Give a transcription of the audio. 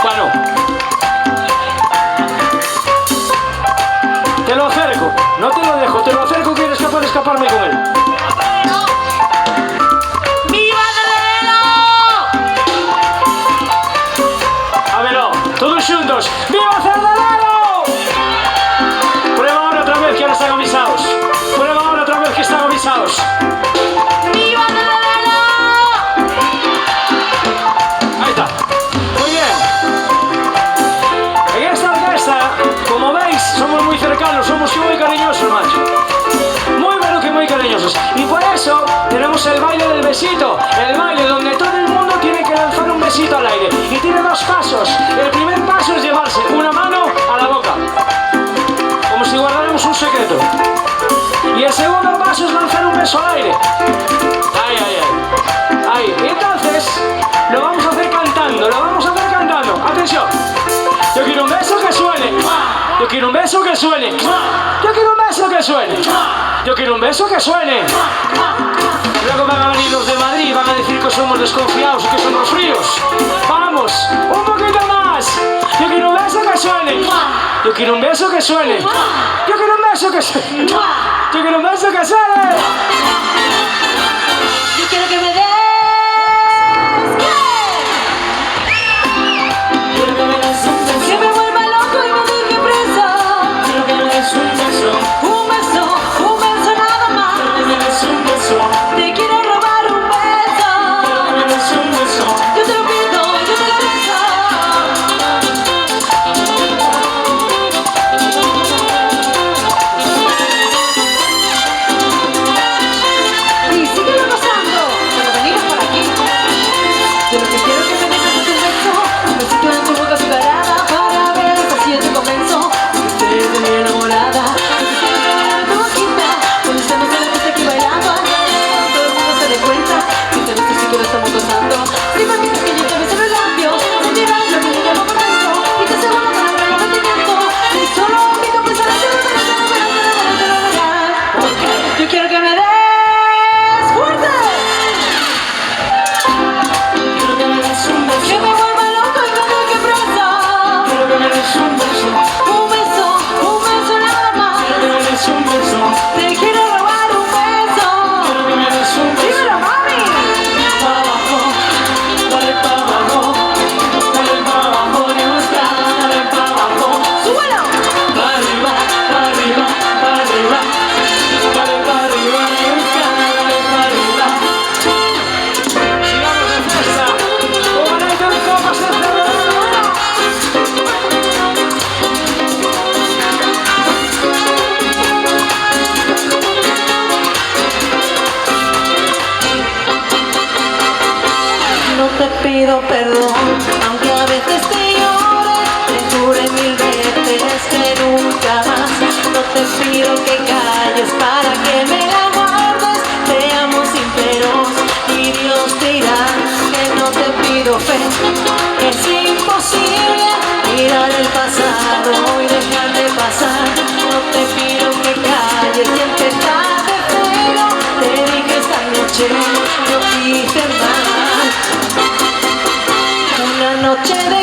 Bueno. Te lo acerco. No te lo dejo. Te lo acerco que eres capaz de escaparme con él. ¡Viva Heredero! A ver, no. Todos juntos. ¡Viva Heredero! Prueba ahora otra vez que ahora están avisados. Prueba ahora otra vez que están avisados. ¡Viva Heredero! Ahí está. Muy bien. En esta orquesta, como veis, somos muy cercanos, somos muy cariñosos, macho. Muy, pero que muy cariñosos. Y por eso tenemos el baile del besito. El baile donde todo el mundo tiene que lanzar un besito al aire. Y tiene dos pasos. El primer paso es llevarse una mano a la boca, como si guardáramos un secreto. Y el segundo paso es lanzar un beso al aire. Ahí, ahí, ahí. Ahí. Y entonces lo vamos a hacer cantando, lo vamos a hacer cantando. Atención. Yo quiero un beso que suene. Yo quiero un beso que suene. Yo quiero un beso que suene. Yo quiero un beso que suene. Luego van a venir los de Madrid, van a decir que somos desconfiados y que somos fríos. Vamos, un poquito más. Yo quiero un beso que suene. Yo quiero un beso que suene. Yo quiero un beso que suene. Yo quiero un beso que suene. Yo quiero que me des. Quiero que me des un beso. Que me vuelva loco y me deje preso. Quiero que me des un beso. Un beso nada más. Quiero que me des un beso. Te quiero robar un beso. Quiero que me des un beso. Yo te lo pido, yo te lo beso. Y síguelo gozando, pero venimos por aquí. Yo lo que quiero que me des es un besito en tu boca azucarada para ver si yo te convenzo. Que estoy muy enamorada. Que quiero ver tu boquita cuando estamos en la pista aquí bailando. Todo el mundo se dé cuenta que este beso sí que lo estamos gozando. Si permites que yo te bese los labios, sentirás lo que yo llevo por dentro y te aseguro con el arrepentimiento. Y solo invito a pensar en ti, porque yo quiero que me des fuerte. Quiero que me des un beso. Que me vuelva loco y me deje preso. Quiero que me des un beso. Un beso nada más. Quiero que me des un beso. Te quiero robar un beso. Quiero que me des un beso. ¡Dímelo, mami! Para abajo, dale para abajo. Dale para abajo, Dios, dale para abajo. ¡Súbelo! Para arriba, para arriba, para arriba. Dale para arriba, Dios, dale para arriba. Sigamos de fiesta. Como no hay copas de cerveza. No te pido perdón, aunque a veces te llore, te jure 1000 veces que nunca más. No te pido que calles para que me la guardes, te amo sin peros y Dios te dirá que no te pido fe. Es imposible mirar el pasado y dejar de pasar. No te pido que calles y empezar de cero. Te dije esta noche, yo quise más. Una noche de